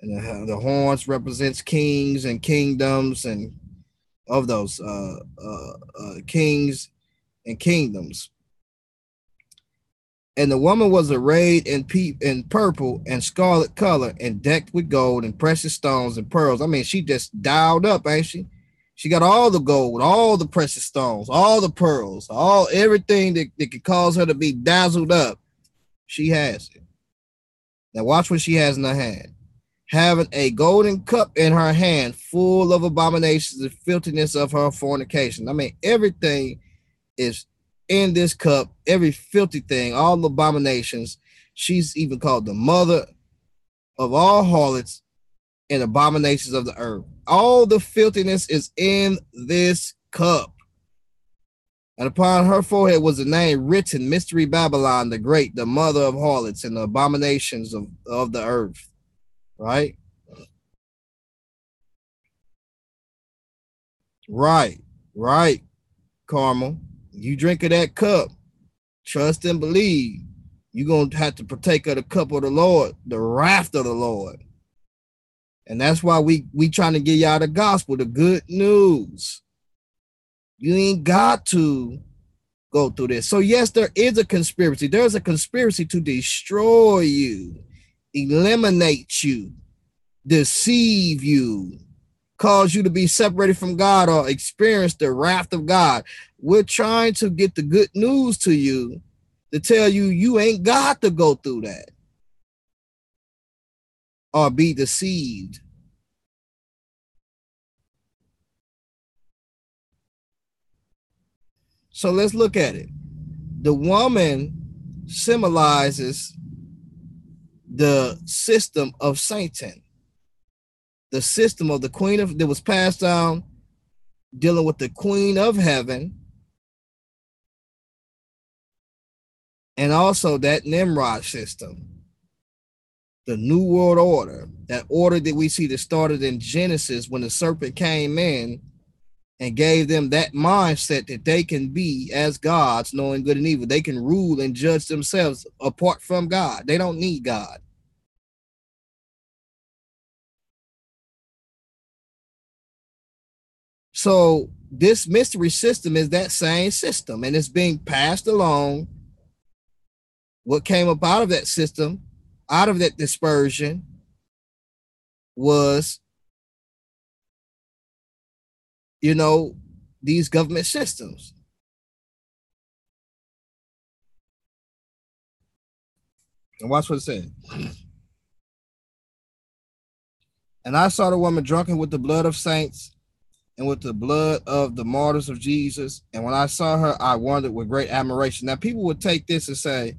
And the horns represents kings and kingdoms, and of those kings and kingdoms. And the woman was arrayed in purple and scarlet color and decked with gold and precious stones and pearls. I mean, she just dialed up, ain't she? She got all the gold, all the precious stones, all the pearls, everything that could cause her to be dazzled up. She has it. Now watch what she has in her hand. Having a golden cup in her hand full of abominations and filthiness of her fornication. I mean, everything is in this cup, every filthy thing, all the abominations. She's even called the mother of all harlots and abominations of the earth. All the filthiness is in this cup. And upon her forehead was the name written, Mystery Babylon the Great, the mother of harlots and the abominations of the earth. Right? Right, Carmel. You drink of that cup, trust and believe, you're going to have to partake of the cup of the Lord, the wrath of the Lord. And that's why we trying to give y'all the gospel, the good news. You ain't got to go through this. So yes, there is a conspiracy. There's a conspiracy to destroy you, eliminate you, deceive you, cause you to be separated from God or experience the wrath of God. We're trying to get the good news to you to tell you you ain't got to go through that or be deceived. So let's look at it. The woman symbolizes the system of Satan, the system of the queen of that was passed down, dealing with the queen of heaven, and also that Nimrod system, the New World Order, that order that we see that started in Genesis when the serpent came in and gave them that mindset that they can be as gods, knowing good and evil. They can rule and judge themselves apart from God. They don't need God. So this mystery system is that same system, and it's being passed along. What came up out of that system, out of that dispersion, was, these government systems. And watch what it says. And I saw the woman drunken with the blood of saints and with the blood of the martyrs of Jesus. And when I saw her, I wondered with great admiration. Now, people would take this and say,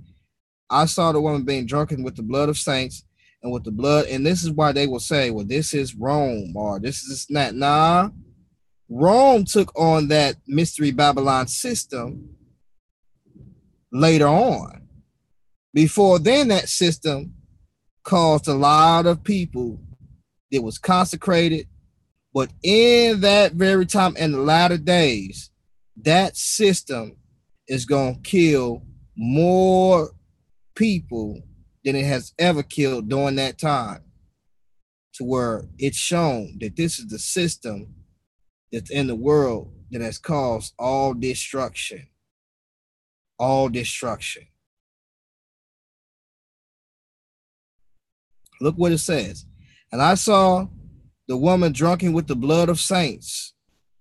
I saw the woman being drunken with the blood of saints and with the blood. And this is why they will say, well, this is Rome or this is not. Nah, Rome took on that mystery Babylon system later on. Before then, that system caused a lot of people that was consecrated. But in that very time, in the latter days, that system is going to kill more people than it has ever killed during that time, to where it's shown that this is the system that's in the world that has caused all destruction. All destruction. Look what it says. And I saw the woman drunken with the blood of saints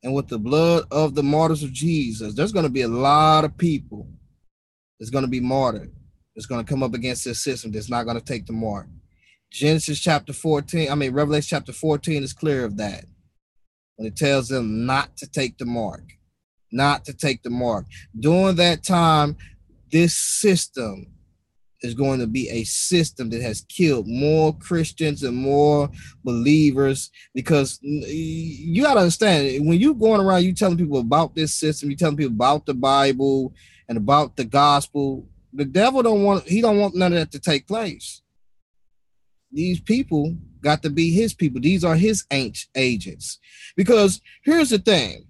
and with the blood of the martyrs of Jesus. There's going to be a lot of people that's going to be martyred. That's going to come up against this system that's not going to take the mark. Revelation chapter 14 is clear of that. When it tells them not to take the mark. Not to take the mark. During that time, this system is going to be a system that has killed more Christians and more believers, because you got to understand, when you're going around, you telling people about this system, you telling people about the Bible and about the gospel, the devil don't want none of that to take place. These people got to be his people. These are his agents. Because here's the thing.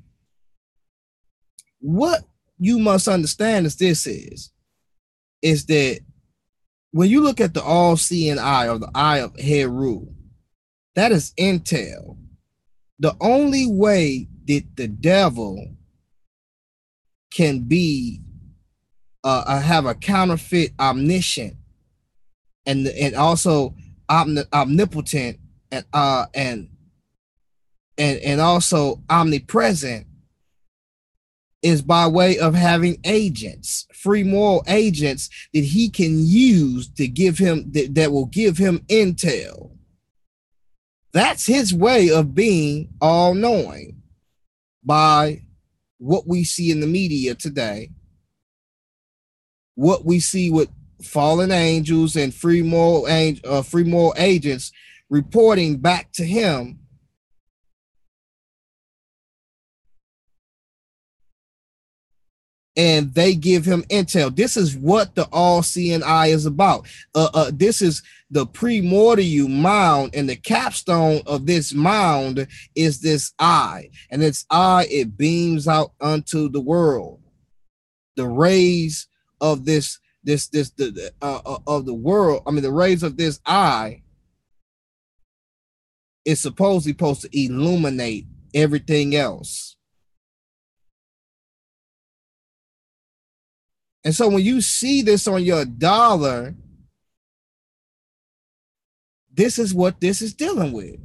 What you must understand is that when you look at the all-seeing eye, or the eye of Heru, that is intel. The only way that the devil can be have a counterfeit omniscient and also omnipotent and also omnipresent is by way of having agents, free moral agents that he can use to give him that will give him intel. That's his way of being all-knowing, by what we see in the media today, what we see with fallen angels and free moral agents reporting back to him. And they give him intel. This is what the all-seeing eye is about. This is the primordial mound, and the capstone of this mound is this eye. And this eye, it beams out unto the world. The rays of the world. I mean, the rays of this eye is supposed to illuminate everything else. And so when you see this on your dollar, this is what this is dealing with.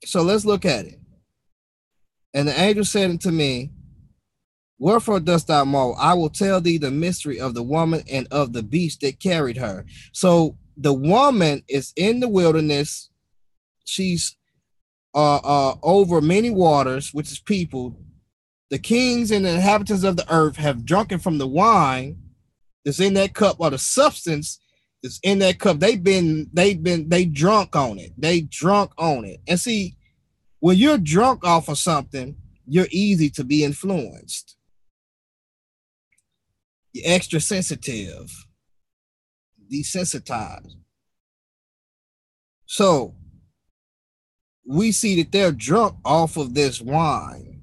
So let's look at it. And the angel said unto me, wherefore dost thou mourn? I will tell thee the mystery of the woman and of the beast that carried her. So the woman is in the wilderness. She's over many waters, which is people. The kings and the inhabitants of the earth have drunken from the wine that's in that cup, or the substance that's in that cup. They drunk on it. They drunk on it. And see, when you're drunk off of something, you're easy to be influenced. You're extra sensitive, desensitized. So we see that they're drunk off of this wine.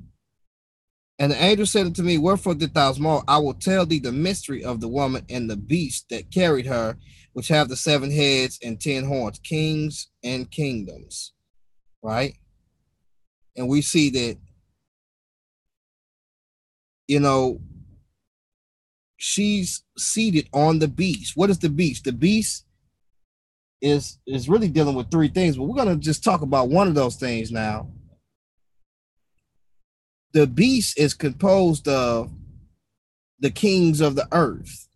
And the angel said unto me, wherefore didst thou mourn? I will tell thee the mystery of the woman and the beast that carried her, which have the 7 heads and 10 horns, kings and kingdoms. Right? And we see that, she's seated on the beast. What is the beast? The beast is really dealing with 3 things, but we're going to just talk about one of those things now. The beast is composed of the kings of the earth.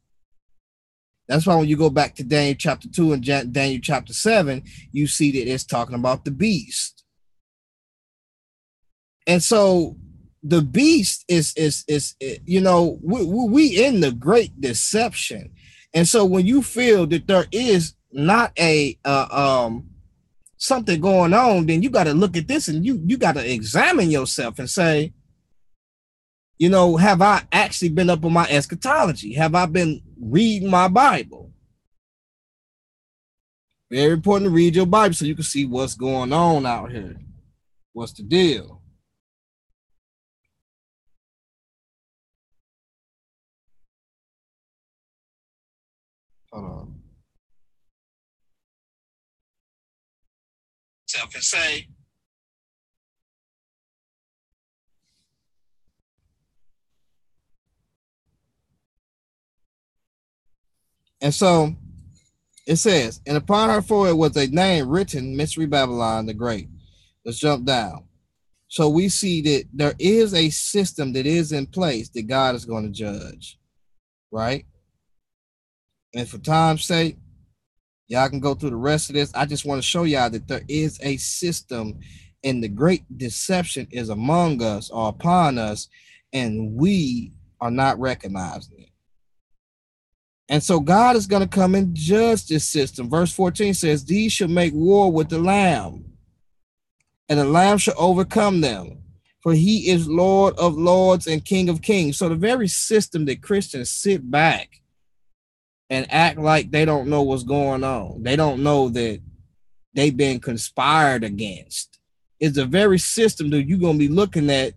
That's why when you go back to Daniel chapter 2 and Daniel chapter 7, you see that it's talking about the beast. And so the beast is you know, we in the great deception. And so when you feel that there is not a something going on, then you got to look at this and you got to examine yourself and say, you know, have I actually been up on my eschatology? Have I been reading my Bible? Very important to read your Bible so you can see what's going on out here. What's the deal? Hold on. Self and say. And so it says, and upon her forehead was a name written, Mystery Babylon the Great. Let's jump down. So we see that there is a system that is in place that God is going to judge, right? And for time's sake, y'all can go through the rest of this. I just want to show y'all that there is a system and the great deception is among us or upon us, and we are not recognizing it. And so God is going to come and judge this system. Verse 14 says, these shall make war with the Lamb, and the Lamb shall overcome them, for he is Lord of lords and King of kings. So the very system that Christians sit back and act like they don't know what's going on, they don't know that they've been conspired against, is the very system that you're going to be looking at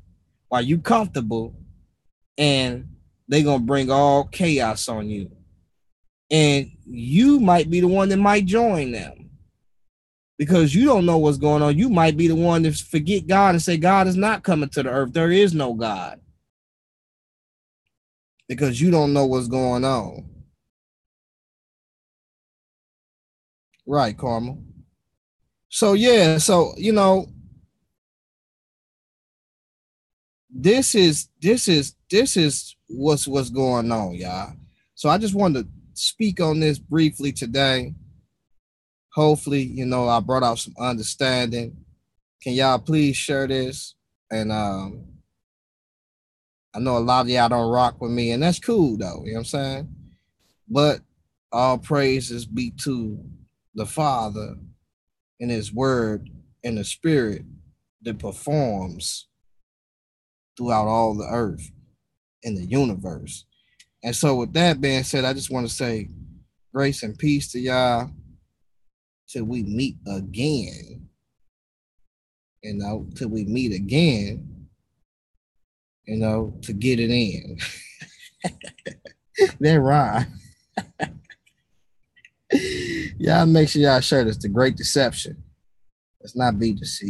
while you comfortable, and they're going to bring all chaos on you. And you might be the one that might join them because you don't know what's going on. You might be the one to forget God and say, God is not coming to the earth. There is no God, because you don't know what's going on. Right, Carmel. So, yeah. So, you know, this is what's going on, y'all. So I just wanted to speak on this briefly today. Hopefully, you know, I brought out some understanding. Can y'all please share this? And I know a lot of y'all don't rock with me, and that's cool though, you know what I'm saying? But all praises be to the Father and his word and the spirit that performs throughout all the earth and the universe. And so with that being said, I just want to say grace and peace to y'all till we meet again. You know, till we meet again, you know, to get it in. That rhyme. Y'all make sure y'all share this. The Great Deception. Let's not be deceived.